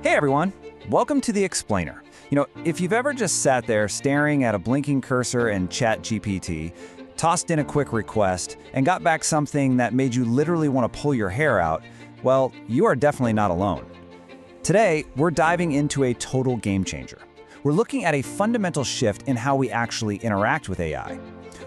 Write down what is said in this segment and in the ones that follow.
Hey everyone, welcome to The Explainer. If you've ever just sat there staring at a blinking cursor in ChatGPT, tossed in a quick request, and got back something that made you literally want to pull your hair out, well, you are definitely not alone. Today, we're diving into a total game changer. We're looking at a fundamental shift in how we actually interact with AI.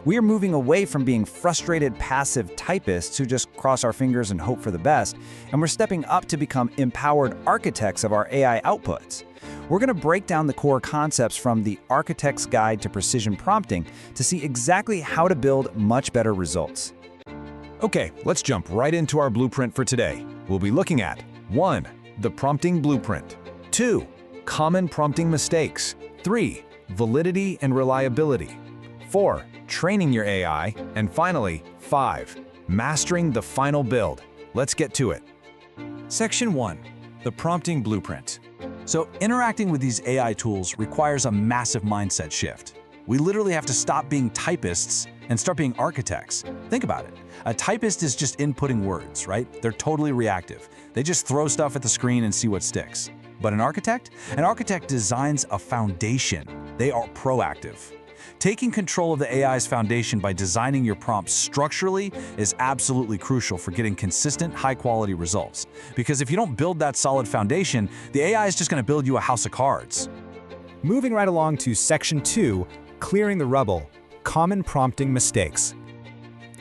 We are moving away from being frustrated, passive typists who just cross our fingers and hope for the best, and we're stepping up to become empowered architects of our AI outputs. We're going to break down the core concepts from the Architect's Guide to Precision Prompting to see exactly how to build much better results. Okay, let's jump right into our blueprint for today. We'll be looking at 1. The prompting blueprint. 2. Common prompting mistakes. 3. Validity and reliability. 4. Training your AI. And finally, 5. Mastering the final build. Let's get to it. Section 1. The prompting blueprint. So interacting with these AI tools requires a massive mindset shift. We literally have to stop being typists and start being architects. Think about it. A typist is just inputting words, right? They're totally reactive. They just throw stuff at the screen and see what sticks. But an architect designs a foundation. They are proactive. Taking control of the AI's foundation by designing your prompts structurally is absolutely crucial for getting consistent, high-quality results. Because if you don't build that solid foundation, the AI is just going to build you a house of cards. Moving right along to Section 2, Clearing the Rubble, Common Prompting Mistakes.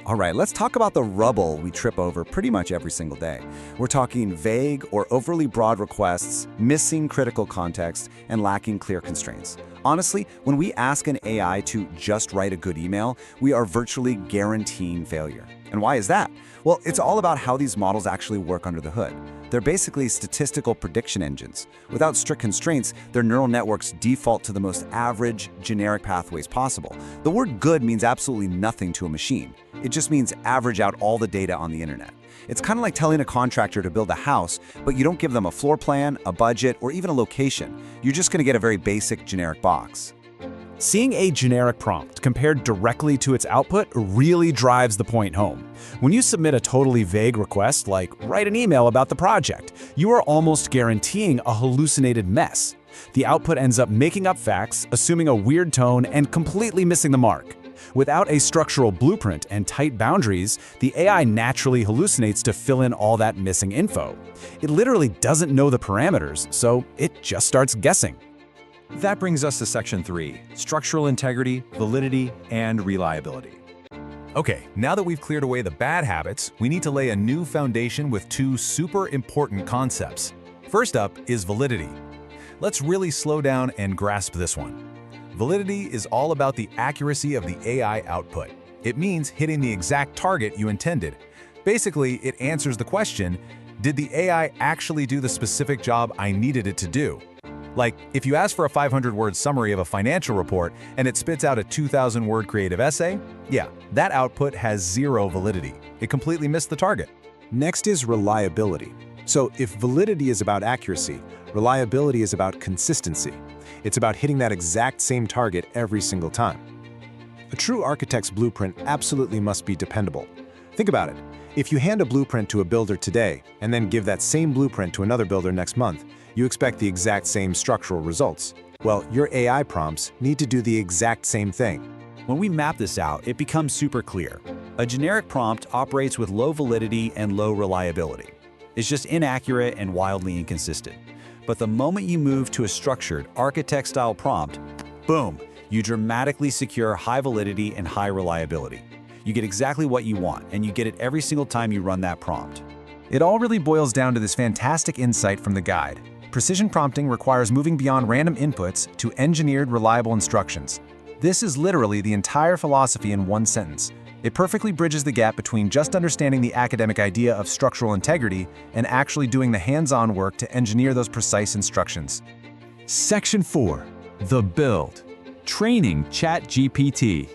All right, let's talk about the rubble we trip over pretty much every single day. We're talking vague or overly broad requests, missing critical context, and lacking clear constraints. Honestly, when we ask an AI to just write a good email, we are virtually guaranteeing failure. And why is that? Well, it's all about how these models actually work under the hood. They're basically statistical prediction engines. Without strict constraints, their neural networks default to the most average, generic pathways possible. The word good means absolutely nothing to a machine. It just means average out all the data on the internet. It's kind of like telling a contractor to build a house, but you don't give them a floor plan, a budget, or even a location. You're just going to get a very basic, generic box. Seeing a generic prompt compared directly to its output really drives the point home. When you submit a totally vague request, like write an email about the project, you are almost guaranteeing a hallucinated mess. The output ends up making up facts, assuming a weird tone, and completely missing the mark. Without a structural blueprint and tight boundaries, the AI naturally hallucinates to fill in all that missing info. It literally doesn't know the parameters, so it just starts guessing. That brings us to Section 3, Structural Integrity, Validity, and Reliability. Okay, now that we've cleared away the bad habits, we need to lay a new foundation with 2 super important concepts. First up is validity. Let's really slow down and grasp this one. Validity is all about the accuracy of the AI output. It means hitting the exact target you intended. Basically, it answers the question, did the AI actually do the specific job I needed it to do? Like, if you ask for a 500-word summary of a financial report and it spits out a 2,000-word creative essay, yeah, that output has 0 validity. It completely missed the target. Next is reliability. So if validity is about accuracy, reliability is about consistency. It's about hitting that exact same target every single time. A true architect's blueprint absolutely must be dependable. Think about it. If you hand a blueprint to a builder today and then give that same blueprint to another builder next month, you expect the exact same structural results. Well, your AI prompts need to do the exact same thing. When we map this out, it becomes super clear. A generic prompt operates with low validity and low reliability. It's just inaccurate and wildly inconsistent. But the moment you move to a structured, architect-style prompt, boom, you dramatically secure high validity and high reliability. You get exactly what you want, and you get it every single time you run that prompt. It all really boils down to this fantastic insight from the guide. Precision prompting requires moving beyond random inputs to engineered, reliable instructions. This is literally the entire philosophy in one sentence. It perfectly bridges the gap between just understanding the academic idea of structural integrity and actually doing the hands-on work to engineer those precise instructions. Section 4. The build. Training ChatGPT.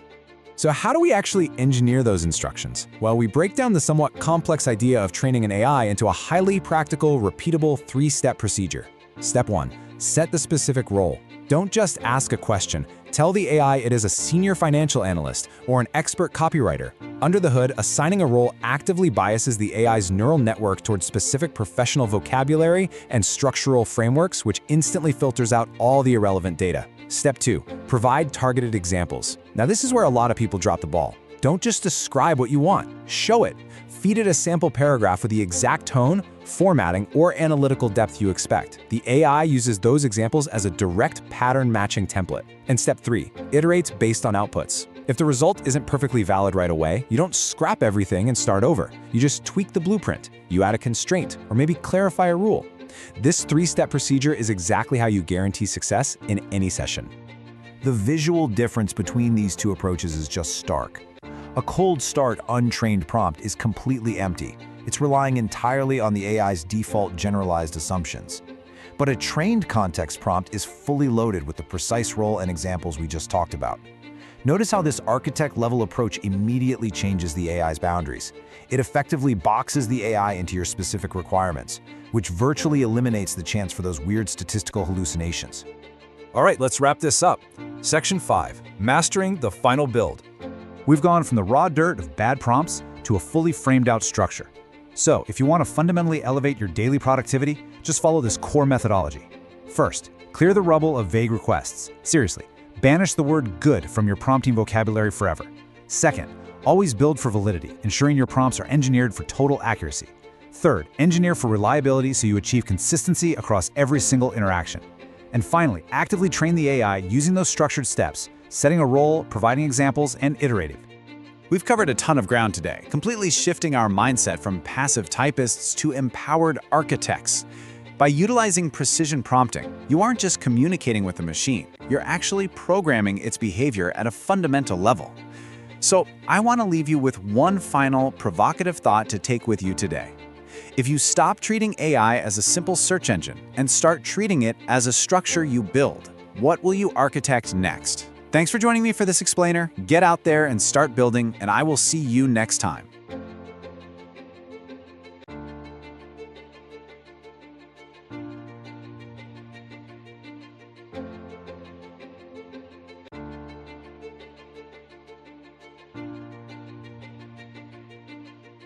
So how do we actually engineer those instructions? Well, we break down the somewhat complex idea of training an AI into a highly practical, repeatable 3-step procedure. Step 1. Set the specific role. Don't just ask a question. Tell the AI it is a senior financial analyst or an expert copywriter. Under the hood, assigning a role actively biases the AI's neural network towards specific professional vocabulary and structural frameworks, which instantly filters out all the irrelevant data. Step 2. Provide targeted examples. Now, this is where a lot of people drop the ball. Don't just describe what you want. Show it. Feed it a sample paragraph with the exact tone, formatting, or analytical depth you expect. The AI uses those examples as a direct pattern matching template. And step 3. Iterates based on outputs. If the result isn't perfectly valid right away, you don't scrap everything and start over. You just tweak the blueprint. You add a constraint, or maybe clarify a rule. This 3-step procedure is exactly how you guarantee success in any session. The visual difference between these two approaches is just stark. A cold start, untrained prompt is completely empty. It's relying entirely on the AI's default generalized assumptions. But a trained context prompt is fully loaded with the precise role and examples we just talked about. Notice how this architect-level approach immediately changes the AI's boundaries. It effectively boxes the AI into your specific requirements, which virtually eliminates the chance for those weird statistical hallucinations. All right, let's wrap this up. Section 5, Mastering the Final Build. We've gone from the raw dirt of bad prompts to a fully framed out structure. So, if you want to fundamentally elevate your daily productivity, just follow this core methodology. First, clear the rubble of vague requests. Seriously, banish the word good from your prompting vocabulary forever. Second, always build for validity, ensuring your prompts are engineered for total accuracy. Third, engineer for reliability so you achieve consistency across every single interaction. And finally, actively train the AI using those structured steps, setting a role, providing examples, and iterative. We've covered a ton of ground today, completely shifting our mindset from passive typists to empowered architects. By utilizing precision prompting, you aren't just communicating with the machine, you're actually programming its behavior at a fundamental level. So, I want to leave you with one final provocative thought to take with you today. If you stop treating AI as a simple search engine and start treating it as a structure you build, what will you architect next? Thanks for joining me for this explainer. Get out there and start building, and I will see you next time.